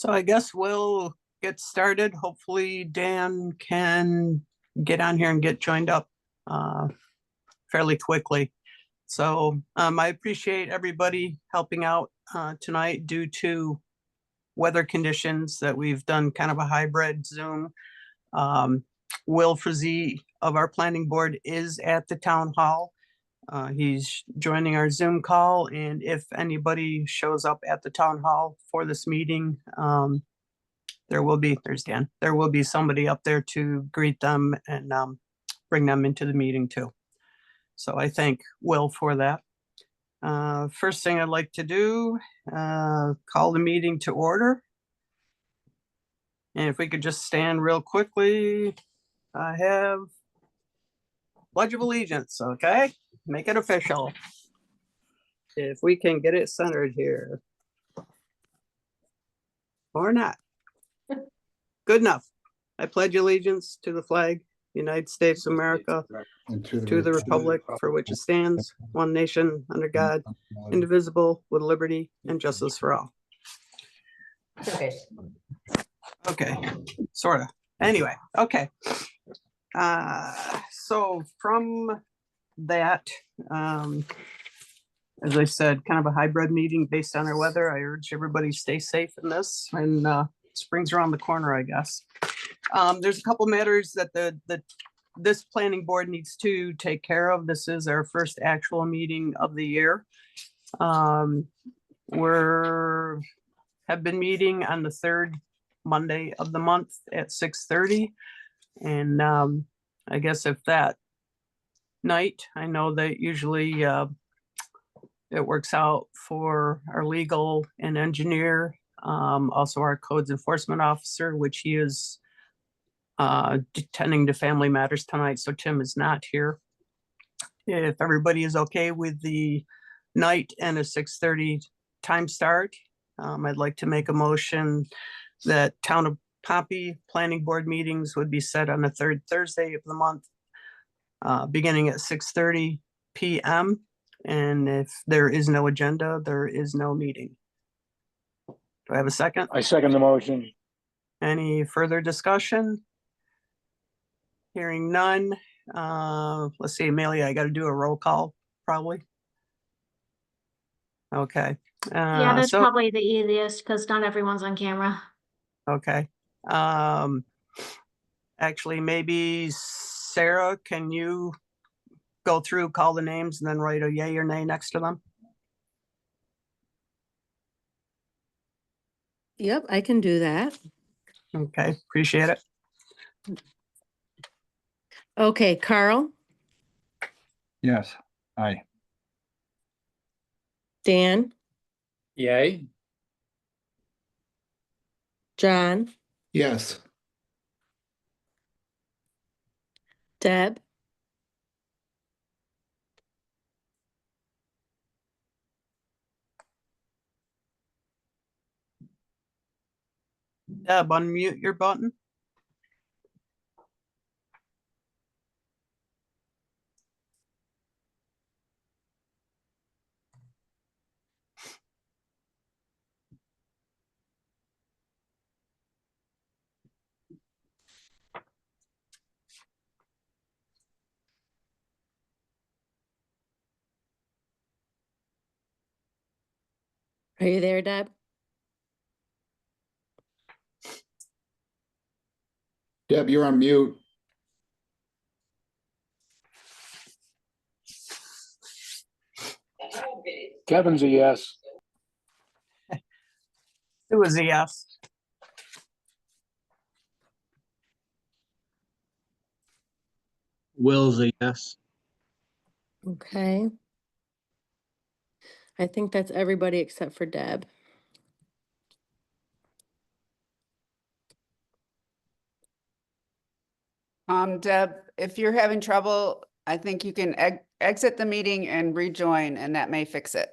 So I guess we'll get started. Hopefully Dan can get on here and get joined up fairly quickly. So I appreciate everybody helping out tonight due to weather conditions that we've done kind of a hybrid Zoom. Will Frazee of our planning board is at the town hall. He's joining our Zoom call, and if anybody shows up at the town hall for this meeting, there's Dan. There will be somebody up there to greet them and bring them into the meeting too. So I thank Will for that. First thing I'd like to do, call the meeting to order. And if we could just stand real quickly, I have Pledge of Allegiance, okay? Make it official. If we can get it centered here. Or not. Good enough. I pledge allegiance to the flag, United States of America, And to the republic for which it stands, one nation, under God, indivisible, with liberty and justice for all. Okay, sort of. Anyway, okay. So from that, as I said, kind of a hybrid meeting based on our weather. I urge everybody stay safe in this, and spring's around the corner, I guess. There's a couple matters that this planning board needs to take care of. This is our first actual meeting of the year. Have been meeting on the third Monday of the month at 6:30. And I guess if that night, I know that usually it works out for our legal and engineer, also our codes enforcement officer, which he is attending to family matters tonight, so Tim is not here. If everybody is okay with the night and a 6:30 time start, I'd like to make a motion that Town of Pompey planning board meetings would be set on the third Thursday of the month, beginning at 6:30 p.m. And if there is no agenda, there is no meeting. Do I have a second? I second the motion. Any further discussion? Hearing none. Let's see, Amelia, I got to do a roll call, probably. Okay. Yeah, that's probably the easiest because not everyone's on camera. Okay. Actually, maybe Sarah, can you go through, call the names, and then write a yay or nay next to them? Yep, I can do that. Okay, appreciate it. Okay, Carl, Yes, aye. Dan, Yay. John, Yes. Deb, Deb, unmute your button. are you there, Deb? Deb, you're on mute. Kevin's a yes. It was a yes. Will's a yes. Okay. I think that's everybody except for Deb. Deb, if you're having trouble, I think you can exit the meeting and rejoin, and that may fix it.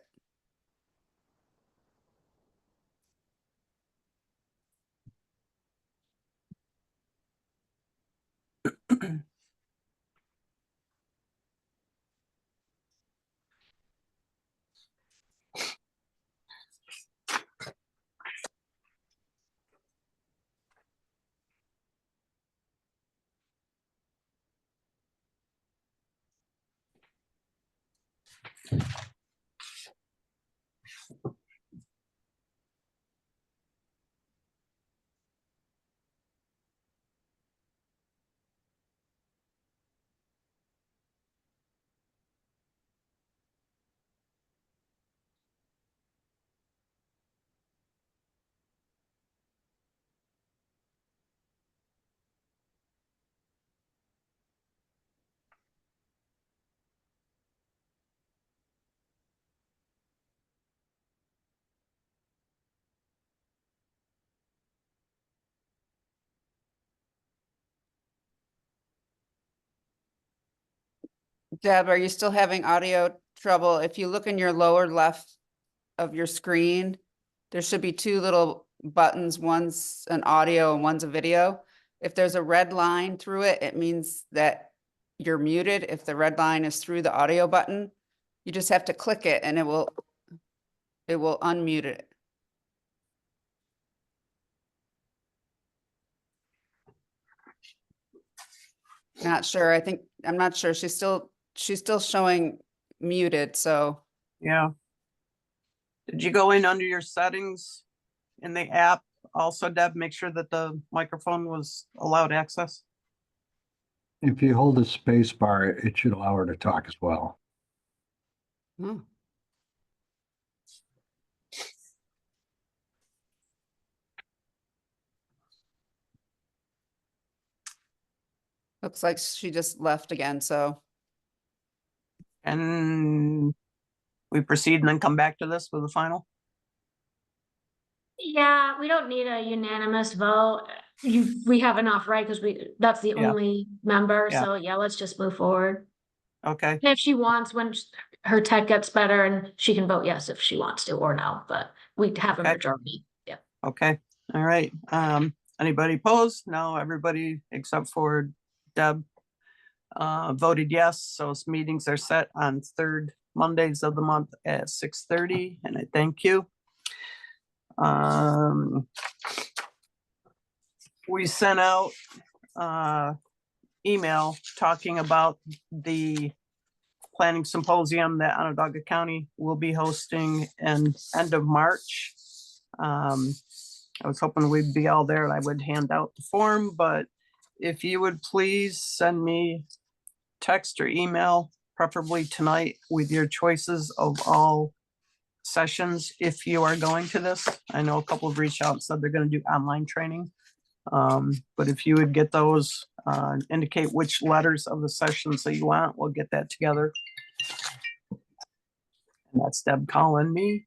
Deb, are you still having audio trouble? If you look in your lower left of your screen, there should be two little buttons. One's an audio and one's a video. If there's a red line through it, it means that you're muted. If the red line is through the audio button, you just have to click it and it will unmute it. Not sure. I'm not sure. She's still showing muted, so. Yeah. Did you go in under your settings in the app? Also, Deb, make sure that the microphone was allowed access. If you hold the space bar, it should allow her to talk as well. Hmm. Looks like she just left again, so. And we proceed and then come back to this with the final? Yeah, we don't need a unanimous vote. We have enough, right? Because that's the Yeah. only member, Yeah. so yeah, let's just move forward. Okay, And if she wants, when her tech gets better, and she can vote yes if she wants to or no, but we have a Okay. majority, yeah. okay, all right. Anybody opposed? No, everybody except for Deb voted yes, so meetings are set on third Mondays of the month at 6:30, and I thank you. We sent out email talking about the planning symposium that Onondaga County will be hosting in end of March. I was hoping we'd be all there and I would hand out the form, but if you would please send me text or email, preferably tonight, with your choices of all sessions if you are going to this. I know a couple have reached out and said they're going to do online training. But if you would get those, indicate which letters of the sessions that you want, we'll get that together. And that's Deb calling me.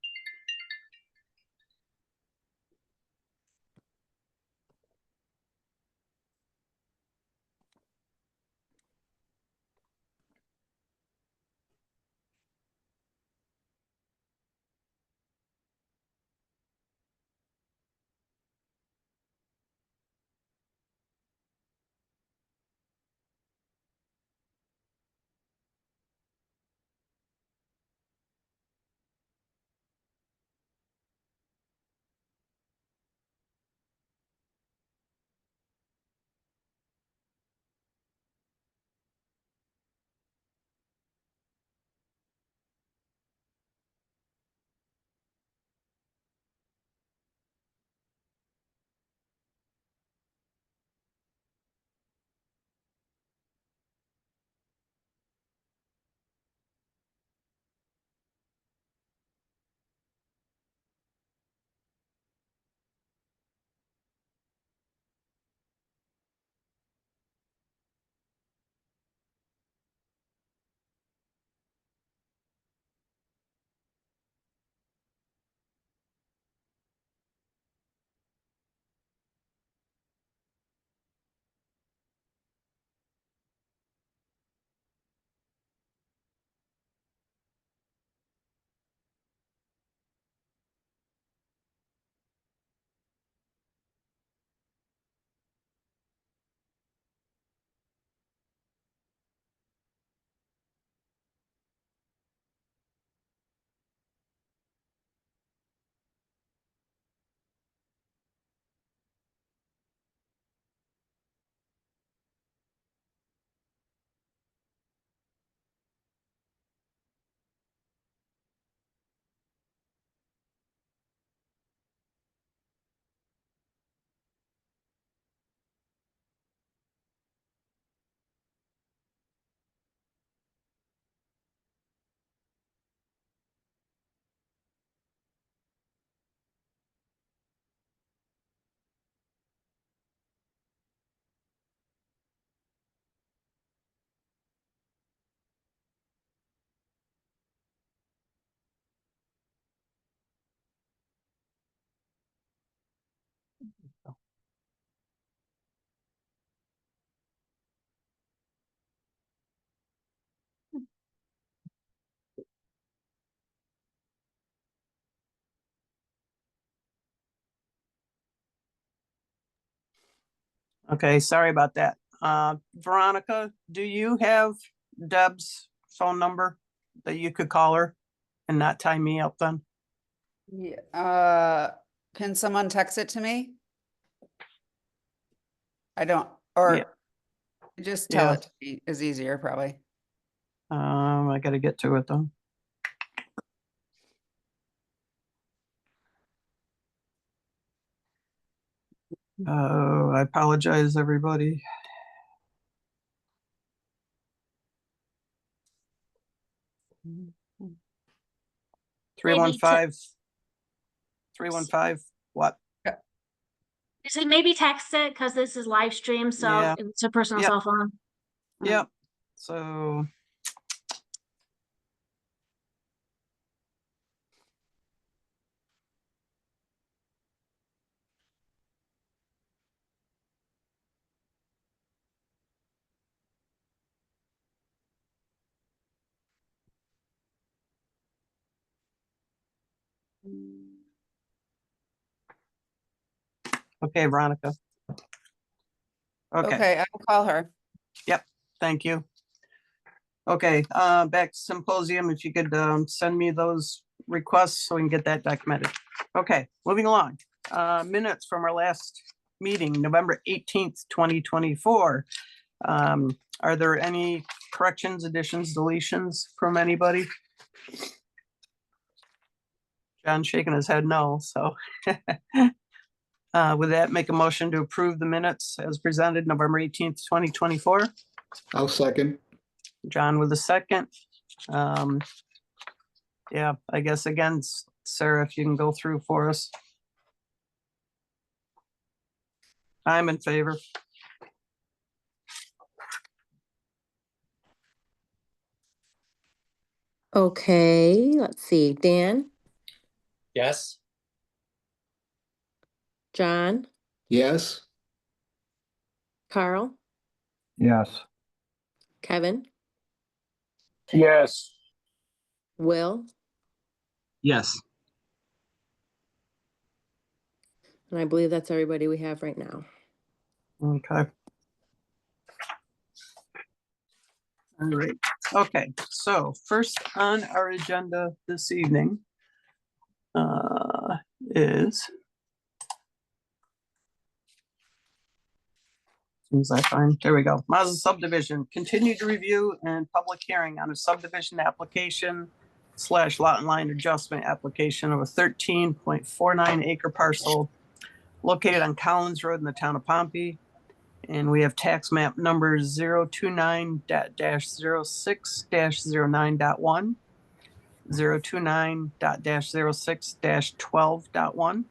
Okay, sorry about that. Veronica, do you have Deb's phone number that you could call her and not tie me up then? Yeah, can someone text it to me? I don't, Yeah. or just tell Yeah. it to me is easier probably. I gotta get to it though. I apologize, everybody. Three Maybe one to- five. 315, what? You say maybe text it because this is live stream, so Yeah. it's a personal Yep. cell phone. Yep, so. Okay, Veronica. Okay, Okay, I will call her. thank you. Okay, back to symposium, if you could send me those requests so we can get that documented. Okay, moving along. Minutes from our last meeting, November 18th, 2024. Are there any corrections, additions, deletions from anybody? John's shaking his head no, so. With that, make a motion to approve the minutes as presented November 18th, 2024. I'll second. John with a second. Yeah, I guess again, Sarah, if you can go through for us. I'm in favor. Okay, let's see. Dan, Yes. John, Yes. Carl, Yes, Kevin, Yes. Will, Yes. and I believe that's everybody we have right now. Okay. All right, okay, so first on our agenda this evening is as I find, there we go. Mazza subdivision, continued review and public hearing on a subdivision application / lot and line adjustment application of a 13.49 acre parcel located on Collins Road in the town of Pompey. And we have tax map number 029-06-09.1, 029-06-12.1,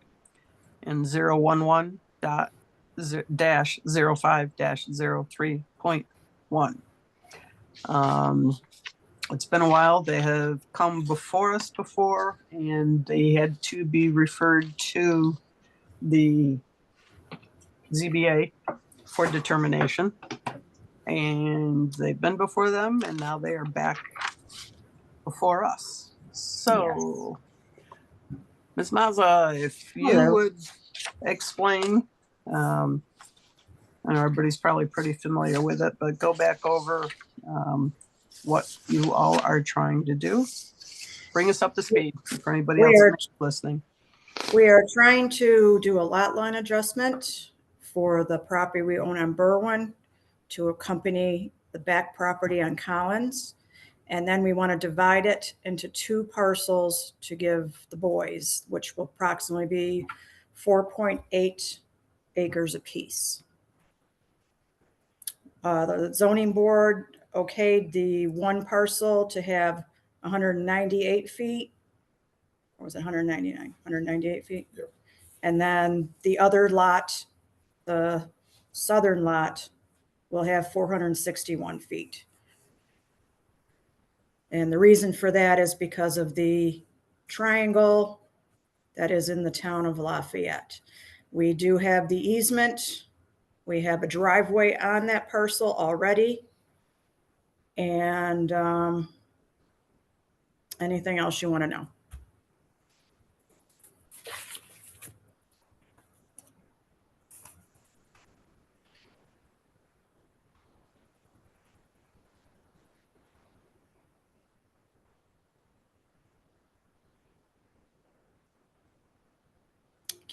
and 011-05-03.1. It's been a while. They have come before us before, and they had to be referred to the ZBA for determination. And they've been before them, and now they are back before us. So, Ms. Mazza, if you Hello. would explain, I know everybody's probably pretty familiar with it, but go back over what you all are trying to do. Bring us up to speed for anybody else listening. We are trying to do a lot line adjustment for the property we own on Berwyn to accompany the back property on Collins. And then we want to divide it into 2 parcels to give the boys, which will approximately be 4.8 acres apiece. The zoning board okayed the 1 parcel to have 198 feet. Or was it 199? 198 feet? Yep. And then the other lot, the southern lot, will have 461 feet. And the reason for that is because of the triangle that is in the town of Lafayette. We do have the easement. We have a driveway on that parcel already. And anything else you want to know?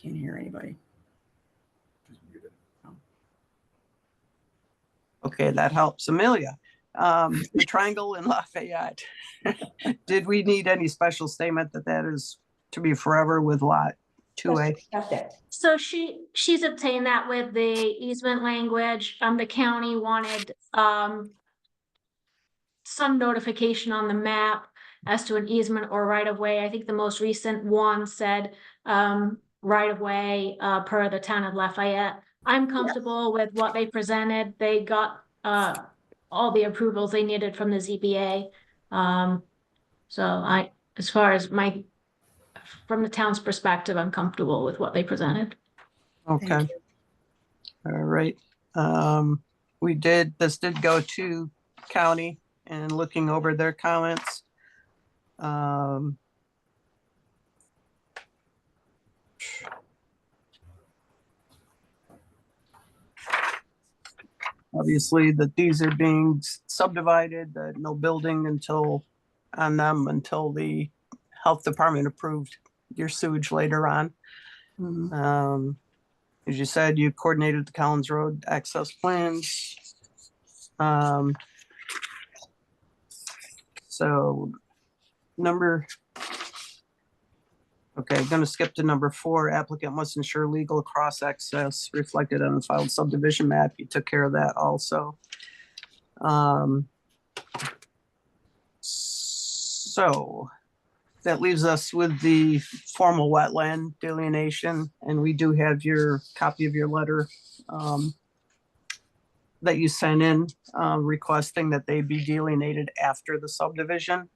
Can't hear anybody. Okay, that helps. Amelia, the triangle in Lafayette. Did we need any special statement that that is to be forever with lot 2A? So she's obtained that with the easement language. The county wanted, some notification on the map as to an easement or right of way. I think the most recent one said, right of way, per the town of Lafayette. I'm comfortable with what they presented. They got, all the approvals they needed from the ZBA. So as far as from the town's perspective, I'm comfortable with what they presented. Okay, all right. This did go to county and looking over their comments. Obviously that these are being subdivided, that no building on them until the health department approved your sewage later on. As you said, you coordinated the Collins Road access plans. So gonna skip to number 4. Applicant must ensure legal cross access reflected on the filed subdivision map. You took care of that also. So that leaves us with the formal wetland delineation, and we do have your copy of your letter that you sent in requesting that they be delineated after the subdivision.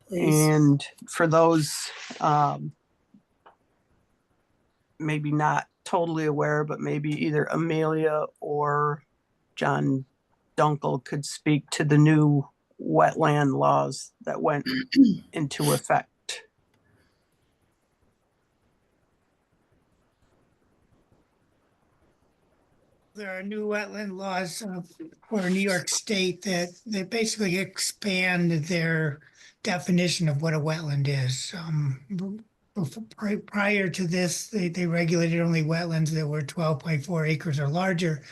Please. And for those maybe not totally aware, but maybe either Amelia or John Dunkel could speak to the new wetland laws that went into effect. There are new wetland laws for New York State that basically expand their definition of what a wetland is. Prior to this, they regulated only wetlands that were 12.4 acres or larger.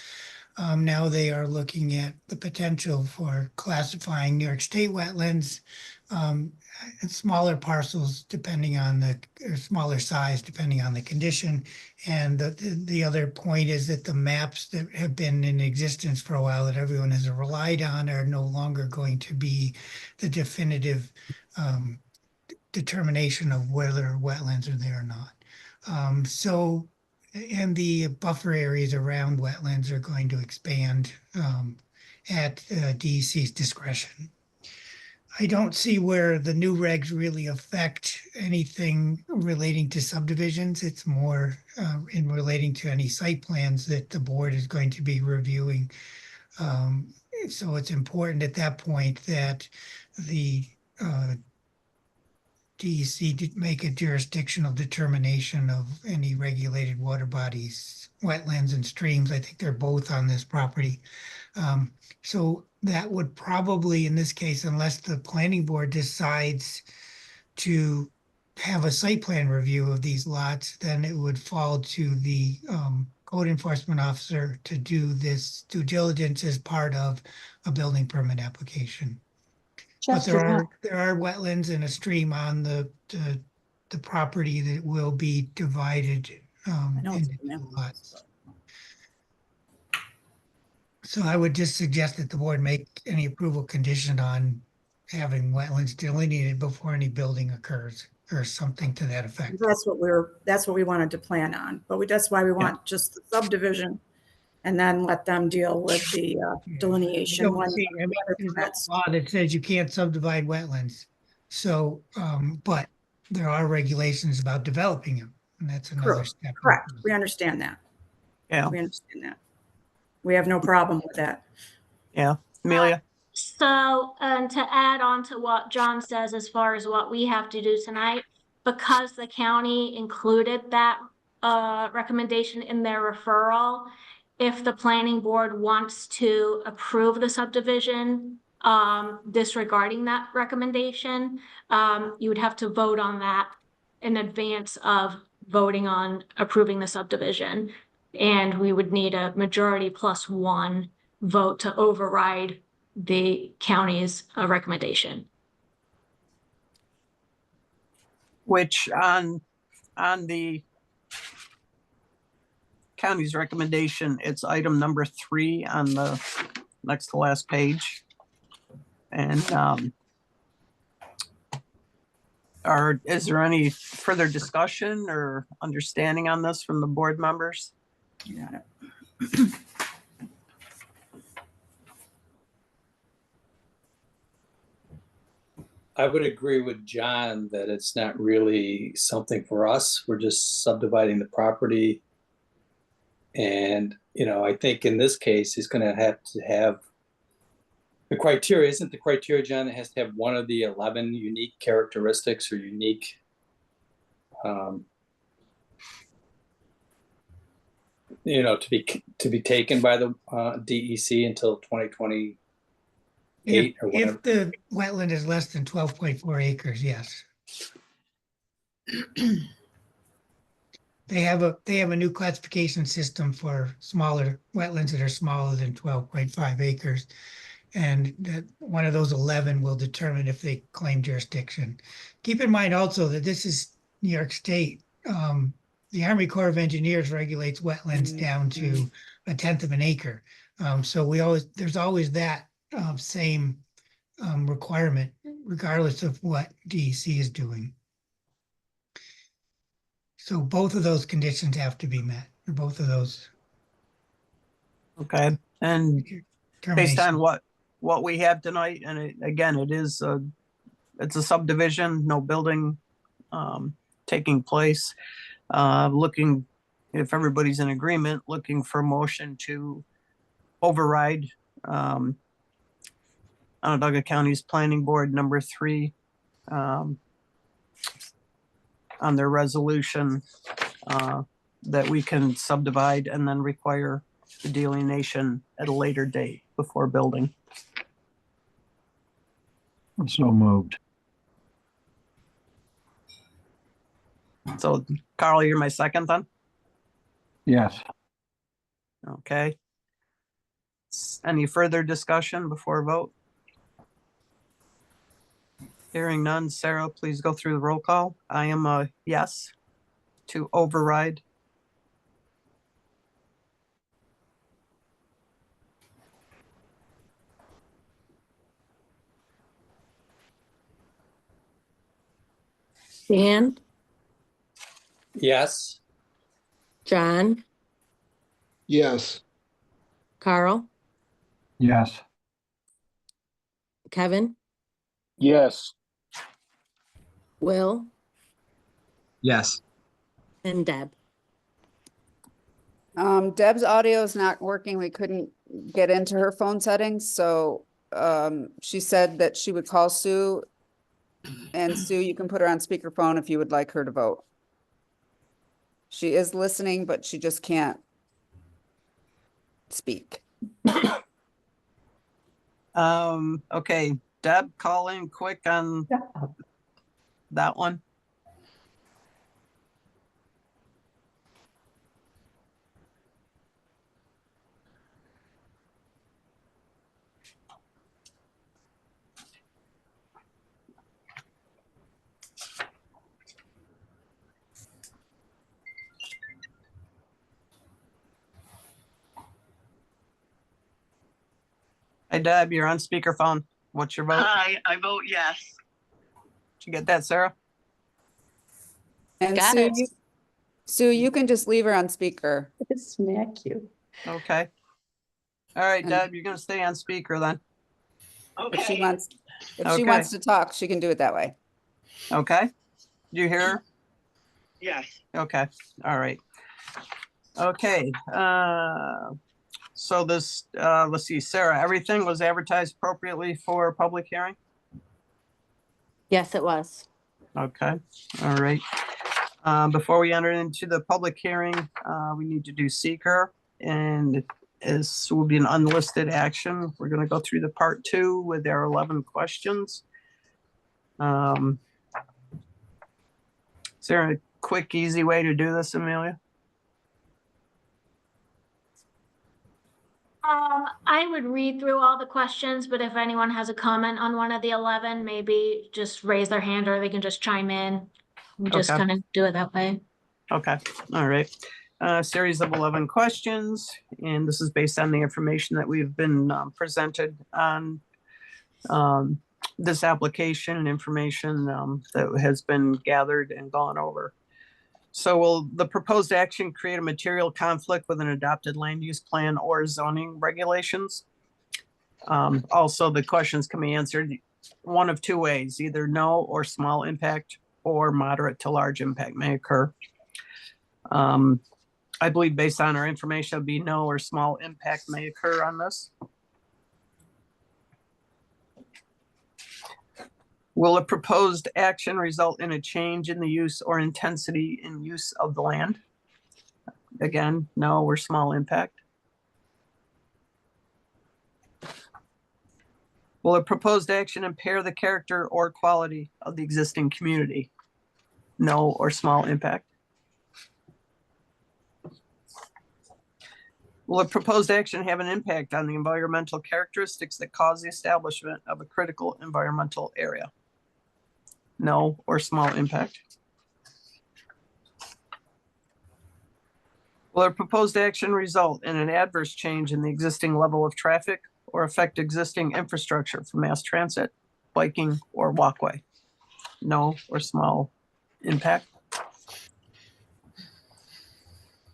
Now they are looking at the potential for classifying New York State wetlands and smaller parcels depending on or smaller size depending on the condition. And the other point is that the maps that have been in existence for a while that everyone has relied on are no longer going to be the definitive determination of whether wetlands are there or not. And the buffer areas around wetlands are going to expand at DEC's discretion. I don't see where the new regs really affect anything relating to subdivisions. It's more in relating to any site plans that the board is going to be reviewing. So it's important at that point that the DEC did make a jurisdictional determination of any regulated water bodies, wetlands and streams. I think they're both on this property. So that would probably, in this case, unless the planning board decides to have a site plan review of these lots, then it would fall to the code enforcement officer to do this due diligence as part of a building permit application. But there are wetlands and a stream on the property that will be divided into lots. So I would just suggest that the board make any approval conditioned on having wetlands delineated before any building occurs or something to that effect. That's what we wanted to plan on, but that's why we want just the subdivision and then let them deal with the delineation. There's a law that says you can't subdivide wetlands. So, but there are regulations about developing them, and that's another step. Correct. We understand that. Yeah. We understand that. We have no problem with that. Yeah, Amelia? So, and to add on to what John says, as far as what we have to do tonight, because the county included that recommendation in their referral, if the planning board wants to approve the subdivision, disregarding that recommendation, you would have to vote on that in advance of voting on approving the subdivision. And we would need a majority plus one vote to override the county's recommendation. Which on the county's recommendation, it's item number 3 on the next to last page. And is there any further discussion or understanding on this from the board members? You got it. I would agree with John that it's not really something for us. We're just subdividing the property. And, you know, I think in this case, he's going to have the criteria, isn't the criteria, John, it has to have one of the 11 unique characteristics or unique you know, to be taken by the DEC until 2028 or whatever. If the wetland is less than 12.4 acres, yes. They have a new classification system for smaller wetlands that are smaller than 12.5 acres. And that one of those 11 will determine if they claim jurisdiction. Keep in mind also that this is New York State. The Army Corps of Engineers regulates wetlands down to 1/10 of an acre. So there's always that same requirement, regardless of what DEC is doing. So both of those conditions have to be met, or both of those. Okay, and based on termination. what we have tonight, and it's a subdivision, no building taking place. Looking, if everybody's in agreement, looking for motion to override Onondaga County's Planning Board number 3 on their resolution that we can subdivide and then require the delineation at a later date before building. So moved. So Carl, you're my second then? Yes. Okay. Any further discussion before vote? Hearing none. Sarah, please go through the roll call. I am a yes to override. Dan, Yes. John, Yes. Carl, Yes. Kevin, Yes. Will, Yes. and Deb. Deb's audio is not working. We couldn't get into her phone settings, so she said that she would call Sue. And Sue, you can put her on speakerphone if you would like her to vote. She is listening, but she just can't speak. Okay, Deb, call in quick on that one. Hey Deb, you're on speakerphone. What's your vote? Hi, I vote yes. Did you get that, Sarah? And Got Sue, it. Sue, you can just leave her on speaker. Smack you. Okay. All right, And- Deb, you're gonna stay on speaker then. If she Okay. wants, if she Okay. wants to talk, she can do it that way. Okay. Do you hear her? Yes. Okay, all right. Okay, so this, let's see, Sarah, everything was advertised appropriately for public hearing? Yes, it was. Okay, all right. Before we enter into the public hearing, we need to do seeker, and this will be an unlisted action. We're gonna go through the part 2 with our 11 questions. Sarah, quick, easy way to do this, Amelia? I would read through all the questions, but if anyone has a comment on one of the 11, maybe just raise their hand or they can just chime in. We just Okay. kind of do it that way. Okay, all right. Series of 11 questions, and this is based on the information that we've been presented on this application and information that has been gathered and gone over. So will the proposed action create a material conflict with an adopted land use plan or zoning regulations? Also, the questions can be answered one of two ways, either no or small impact or moderate to large impact may occur. I believe based on our information, it'll be no or small impact may occur on this. Will a proposed action result in a change in the use or intensity in use of the land? Again, no or small impact. Will a proposed action impair the character or quality of the existing community? No or small impact. Will a proposed action have an impact on the environmental characteristics that cause the establishment of a critical environmental area? No or small impact. Will a proposed action result in an adverse change in the existing level of traffic or affect existing infrastructure for mass transit, biking, or walkway? No or small impact.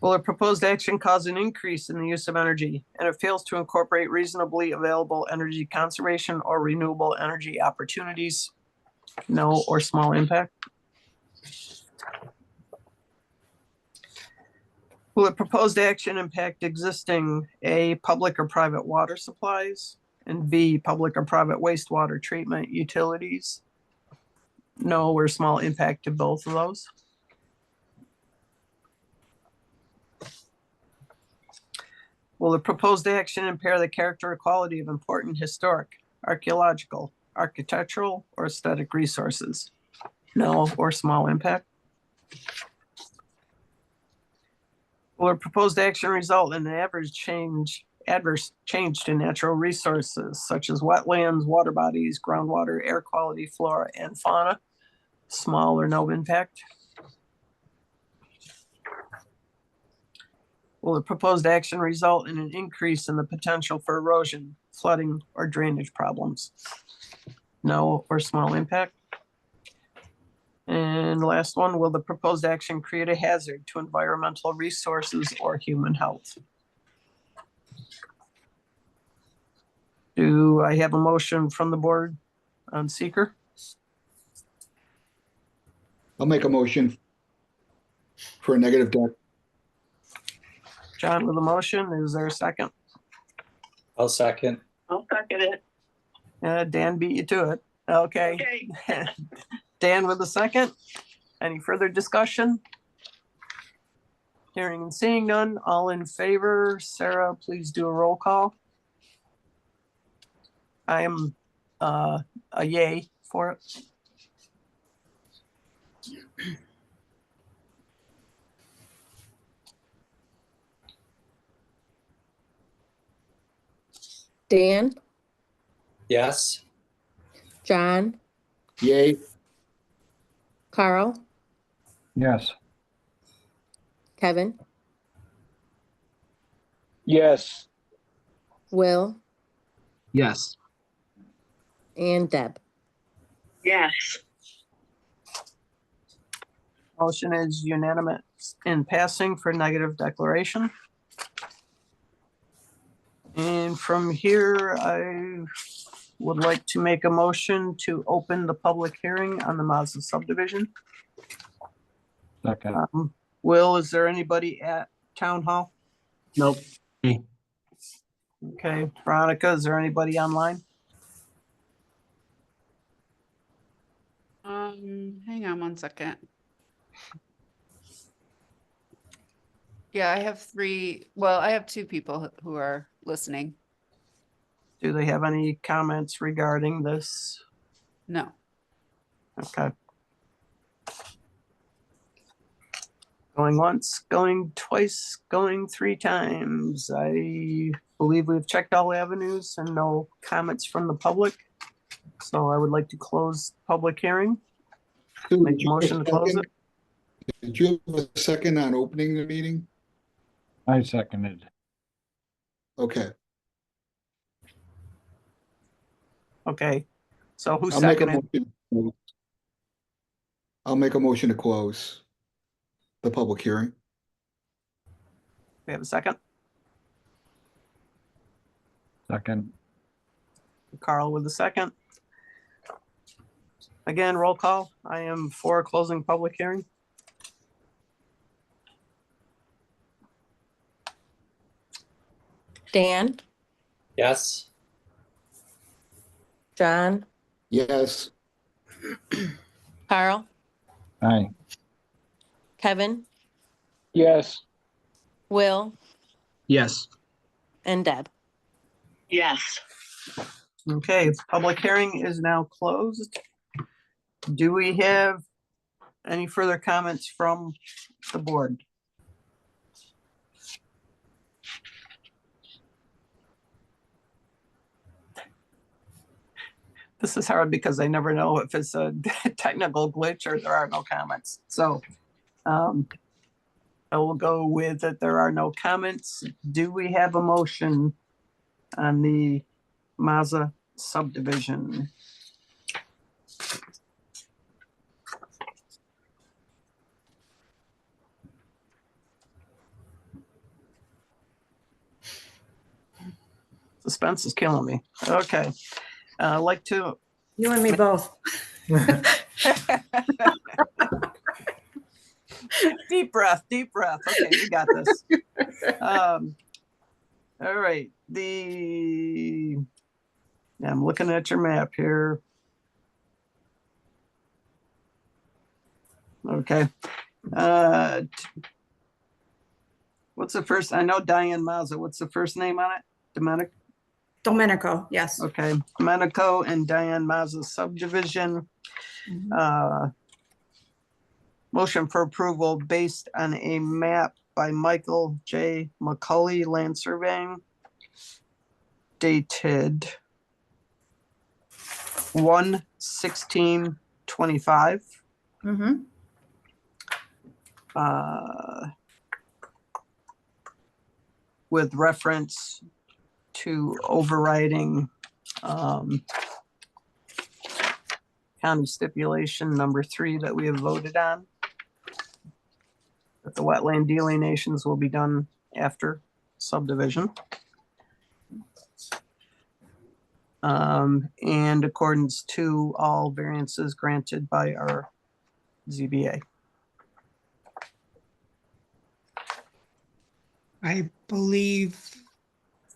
Will a proposed action cause an increase in the use of energy and it fails to incorporate reasonably available energy conservation or renewable energy opportunities? No or small impact. Will a proposed action impact existing A, public or private water supplies, and B, public or private wastewater treatment utilities? No or small impact to both of those. Will the proposed action impair the character or quality of important historic, archaeological, architectural, or aesthetic resources? No or small impact. Will a proposed action result in an adverse change to natural resources such as wetlands, water bodies, groundwater, air quality, flora, and fauna? Small or no impact. Will the proposed action result in an increase in the potential for erosion, flooding, or drainage problems? No or small impact. And last one, will the proposed action create a hazard to environmental resources or human health? Do I have a motion from the board on seeker? I'll make a motion for a negative deck. John with a motion, is there a second? I'll second. I'll second it. Dan beat you to it. Okay. Okay. Dan with a second. Any further discussion? Hearing and seeing none, all in favor. Sarah, please do a roll call. I am a yay for it. Dan, Yes. John, Yay. Carl, Yes. Kevin, Yes. Will, Yes. and Deb. Yes. Motion is unanimous in passing for negative declaration. And from here, I would like to make a motion to open the public hearing on the Mazda subdivision. Second. Will, is there anybody at town hall? Nope. Okay, Veronica, is there anybody online? Hang on one second. Yeah, I have I have two people who are listening. Do they have any comments regarding this? No. Okay. Going once, going twice, going three times. I believe we've checked all avenues and no comments from the public. So I would like to close public hearing. Sue, Make did a you have a motion to close second? it. Did you have a second on opening the meeting? I seconded. Okay, Okay. So who I'll make a seconded? motion. I'll make a motion to close the public hearing. We have a second? Second. Carl with the second. Again, roll call. I am for closing public hearing. Dan, Yes. John, Yes, Carl, Aye. Kevin, Yes. Will, Yes. and Deb. Yes. Okay, public hearing is now closed. Do we have any further comments from the board? This is hard because I never know if it's a technical glitch or there are no comments. So I will go with that there are no comments. Do we have a motion on the Mazza subdivision? Suspense is killing me. Okay. I'd like to, You and me both. deep breath, deep breath. Okay, we got this. All right, I'm looking at your map here. Okay. What's the first, I know Diane Mazza, what's the first name on it? Domenico, yes. Okay, Domenico and Diane Mazza subdivision. Motion for approval based on a map by Michael J. McCully Land Surveying, dated 1/16/25. Mm-hmm. With reference to overriding county stipulation number 3 that we have voted on. That the wetland delineations will be done after subdivision. And accordance to all variances granted by our ZBA. I believe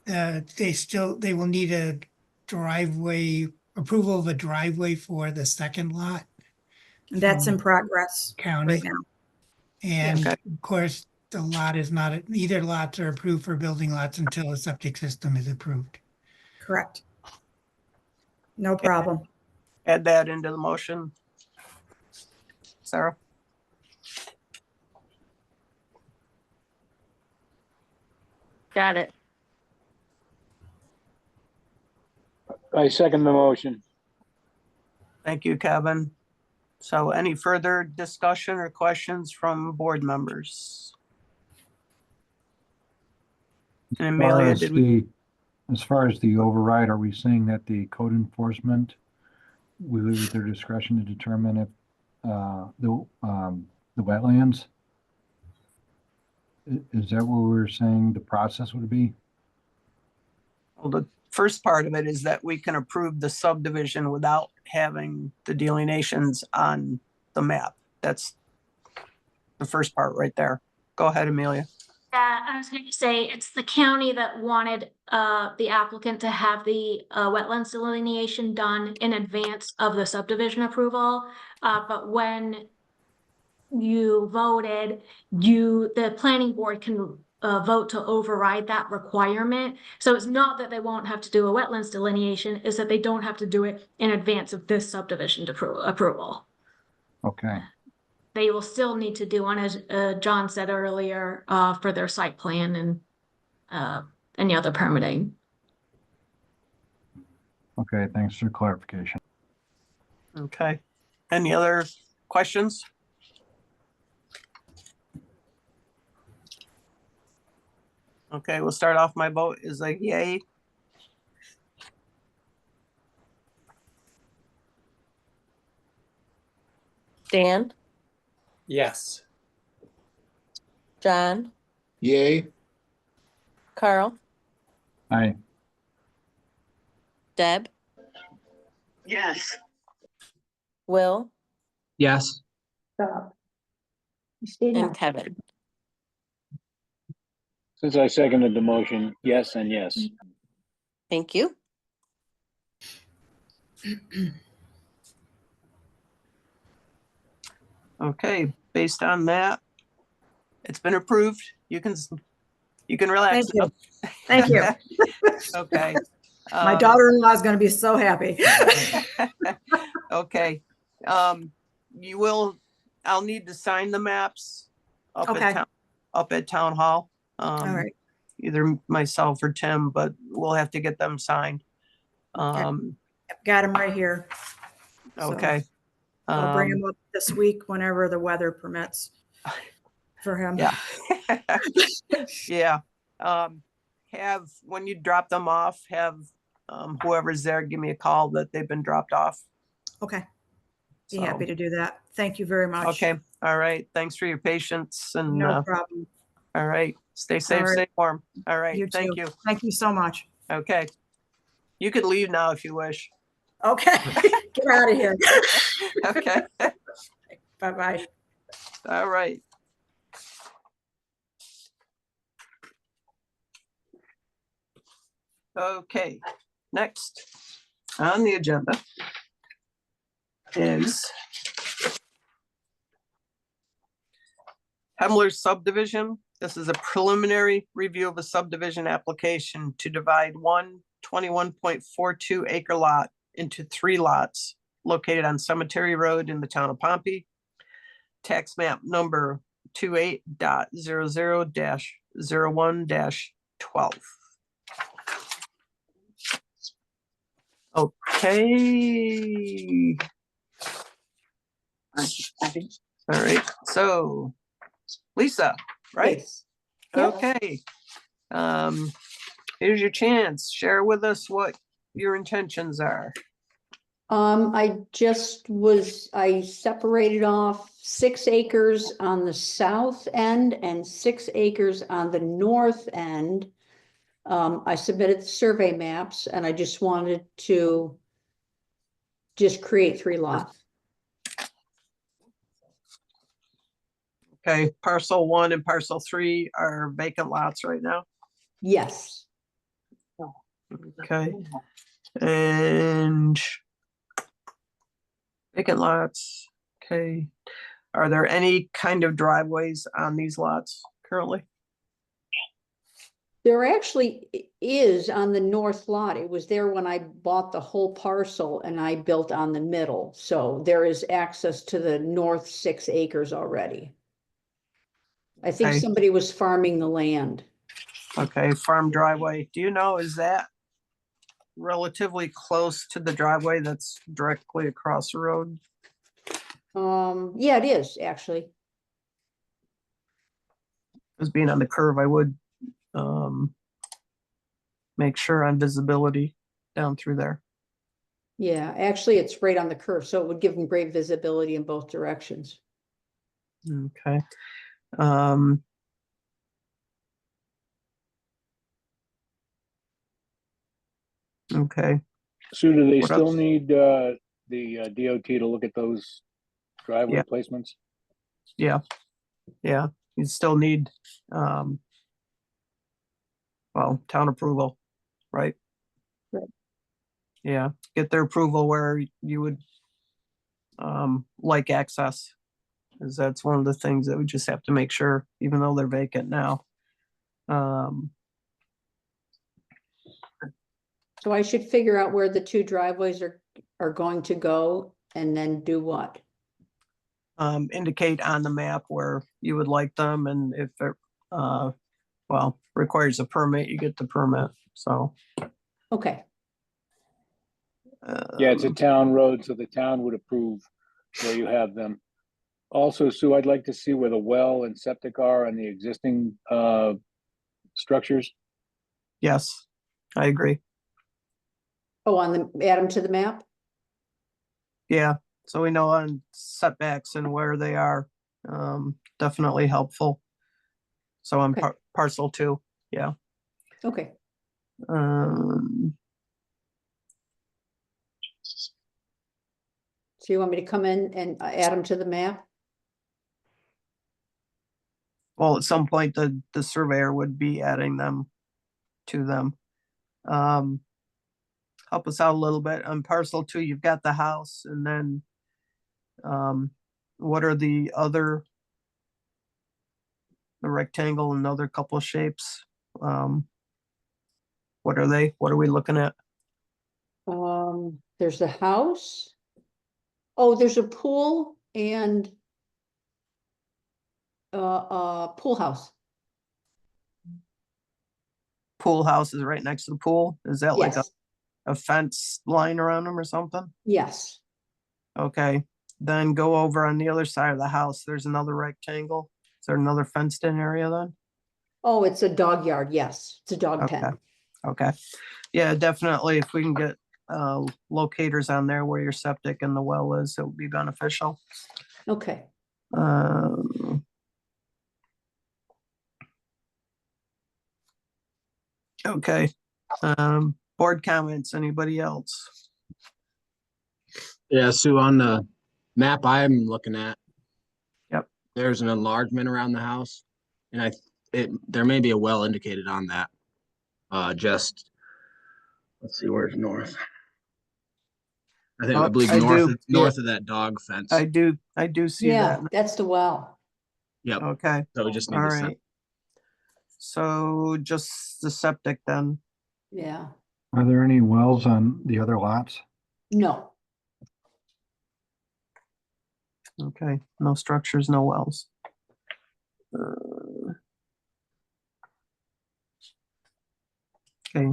they will need a driveway, approval of a driveway for the second lot. That's in progress County. right now. And Okay. of course, the lot is not, either lots are approved for building lots until a septic system is approved. Correct. No problem. Add that into the motion. Sarah? Got it. I second the motion. Thank you, Kevin. So any further discussion or questions from board members? And Amelia, did we? As far as the override, are we saying that the code enforcement will leave it their discretion to determine if the wetlands? Is that what we're saying the process would be? Well, the first part of it is that we can approve the subdivision without having the delineations on the map. That's the first part right there. Go ahead, Amelia. Yeah, I was going to say, it's the county that wanted the applicant to have the wetlands delineation done in advance of the subdivision approval. But when you voted, the planning board can vote to override that requirement. So it's not that they won't have to do a wetlands delineation, it's that they don't have to do it in advance of this subdivision approval. Okay. they will still need to do one, as John said earlier, for their site plan and any other permitting. Okay, thanks for clarification. Okay. Any other questions? Okay, we'll start off. My vote is a yay. Dan, Yes. John, Yay. Carl, Aye. Deb, Yes. Will, Yes. and Kevin. Since I seconded the motion, yes and yes. Thank you. Okay, based on that, it's been approved. You can relax Thank you. now. Thank you. Okay. My daughter-in-law is going to be so happy. Okay. I'll need to sign the maps up Okay. at town hall. All right. Either myself or Tim, but we'll have to get them signed. Got them right here. So Okay. I'll bring him up this week whenever the weather permits for him. Yeah. Yeah. When you drop them off, have whoever's there give me a call that they've been dropped off. Okay. Be So, happy to do that. Thank you very much. okay. All right. Thanks for your patience and No problem. all right. Stay safe, All right. stay warm. All right. You Thank too. you. Thank you so much. Okay. You could leave now if you wish. Okay. Get out of here. Okay. Bye-bye. All right. Okay, next on the agenda is Hemler subdivision. This is a preliminary review of a subdivision application to divide one 21.42 acre lot into 3 lots located on Cemetery Road in the town of Pompey. Tax map number 28.00-01-12. Okay. All right, so Lisa, right? Yes. Yep. Okay. Here's your chance. Share with us what your intentions are. I separated off 6 acres on the south end and 6 acres on the north end. I submitted the survey maps and I just wanted to create 3 lots. Okay, parcel 1 and parcel 3 are vacant lots right now. Yes. Okay. And vacant lots, okay. Are there any kind of driveways on these lots currently? There actually is on the north lot. It was there when I bought the whole parcel and I built on the middle. So there is access to the north 6 acres already. I think Okay. somebody was farming the land. Okay, farm driveway. Do you know, is that relatively close to the driveway that's directly across the road? Yeah, it is actually. As being on the curve, I would make sure on visibility down through there. Yeah, actually, it's right on the curve, so it would give them great visibility in both directions. Okay. Okay. So do they What still else? need the DOT to look at those driveway Yeah. placements? Yeah. Yeah. You still need well, town approval, right? Right. Yeah, get their approval where you would like access. Because that's one of the things that we just have to make sure, even though they're vacant now. So I should figure out where the 2 driveways are going to go and then do what? indicate on the map where you would like them, and if it, well, requires a permit, you get the permit, so. Okay, Yeah, it's a um, town road, so the town would approve where you have them. Also, Sue, I'd like to see where the well and septic are on the existing structures. Yes, I agree. oh, add them to the map? Yeah, so we know on setbacks and where they are, definitely helpful. So on Okay. parcel 2, yeah. Okay, Um, so you want me to come in and add them to the map? well, at some point, the surveyor would be adding them to them. Help us out a little bit. On parcel 2, you've got the house, and then what are the other, the rectangle and other couple of shapes? What are they? What are we looking at? There's the house. Oh, there's a pool and pool house. Pool house is right next to the pool. Is that like Yes, a fence line around them or something? yes. Okay, then go over on the other side of the house. There's another rectangle. Is there another fenced in area then? Oh, it's a dog yard. Yes, it's a dog Okay, pen. okay. Yeah, definitely. If we can get locators on there where your septic and the well is, it would be beneficial. Okay. Okay, board comments, anybody else? Yeah, Sue, on the map I'm looking at. Yep. There's an enlargement around the house, and there may be a well indicated on that. Just, let's see, where's north? I Oh, believe I north, do. north of that dog fence. I do see that. Yeah, that's the well. Yep, Okay, so we just need all to right. So just the septic then. Yeah. Are there any wells on the other lots? No. Okay, no structures, no wells. Uh, Okay.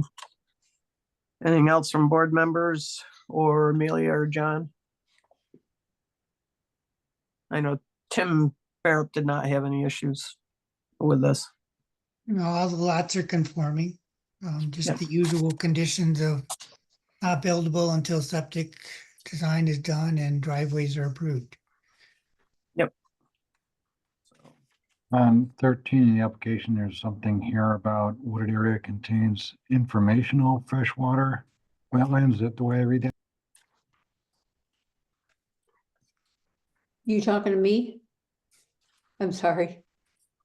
Anything else from board members or Amelia or John? I know Tim Barrett did not have any issues with this. You know, all the lots are conforming, just Yep. the usual conditions of not buildable until septic design is done and driveways are approved. On 13 in the application, there's something here about wooded area contains informational freshwater wetlands. Is that the way I read that? You talking to me? I'm sorry.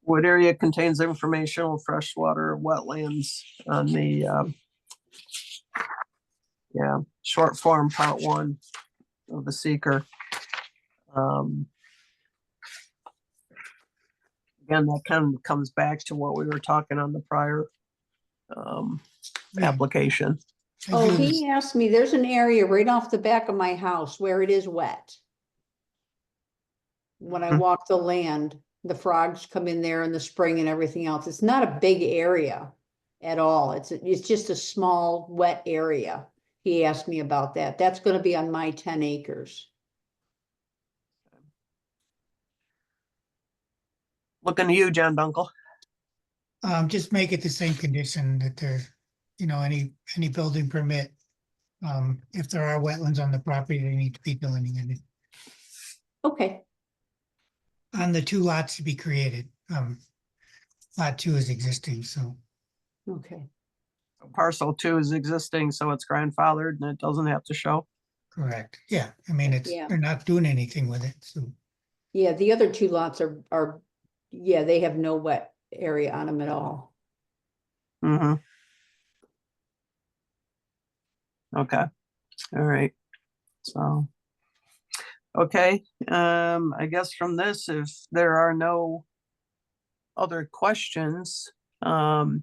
Wood area contains informational freshwater wetlands on the, yeah, short form part 1 of the seeker. Again, that kind of comes back to what we were talking on the prior Yeah. application. I Oh, do this- he asked me, there's an area right off the back of my house where it is wet. When I walk the land, the frogs come in there in the spring and everything else. It's not a big area at all. It's just a small wet area. He asked me about that. That's gonna be on my 10 acres. Looking to you, John Dunkel. Just make it the same condition that there's, you know, any building permit. If there are wetlands on the property, they need to be delineated Okay, on the 2 lots to be created. Lot 2 is existing, so okay. Parcel 2 is existing, so it's grandfathered and it doesn't have to show. correct. Yeah, I mean, Yeah. they're not doing anything with it, so. Yeah, the other 2 lots are, yeah, they have no wet area on them at all. Mm-hmm. Okay, all right, so. Okay, I guess from this, if there are no other questions, that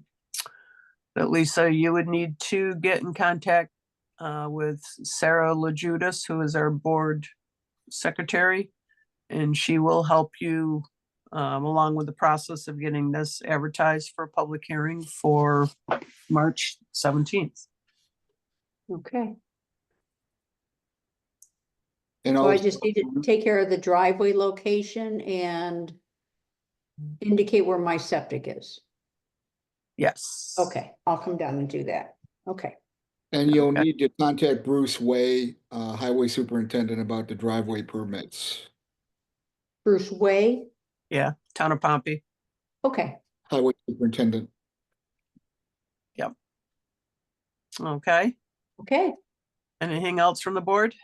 Lisa, you would need to get in contact with Sarah LaJudas, who is our board secretary, and she will help you along with the process of getting this advertised for a public hearing for March 17th. Okay. And So I also, just need to take care of the driveway location and indicate where my septic is. Yes. Okay, I'll come down and do that. Okay. and you'll Okay. need to contact Bruce Way, Highway Superintendent, about the driveway permits. Bruce Way? Yeah, Town of Pompey. Okay. Highway Superintendent. Okay. Okay. Anything else from the board?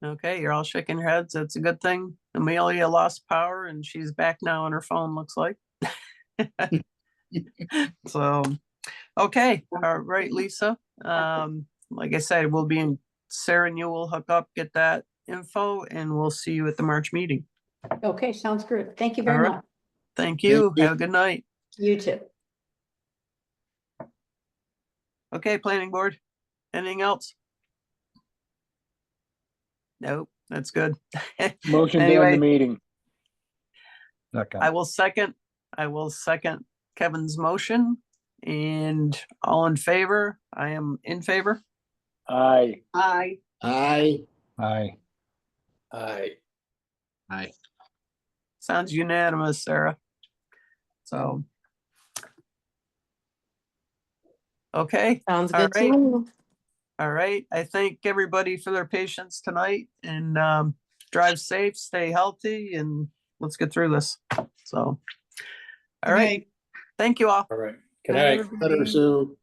Okay, you're all shaking your heads. That's a good thing. Amelia lost power and she's back now on her phone, looks like. So, okay, all right, Lisa. Like I said, we'll be in, Sarah and you will hook up, get that info, and we'll see you at the March meeting. Okay, sounds good. Thank you All very right. much. Thank you. you. Have a good night. You too. Okay, planning board. Anything else? Nope, that's good. Motion to end Anyway, the meeting. Second. I will second Kevin's motion, and all in favor? I am in favor. Aye. Aye. Aye. Aye. Aye. Sounds unanimous, Sarah. So. Okay, Sounds all good to right. me. All right. I thank everybody for their patience tonight, and drive safe, stay healthy, and let's get through this. So, all right. Thank you all. All right. Good Good night, night. everybody. Better, Sue.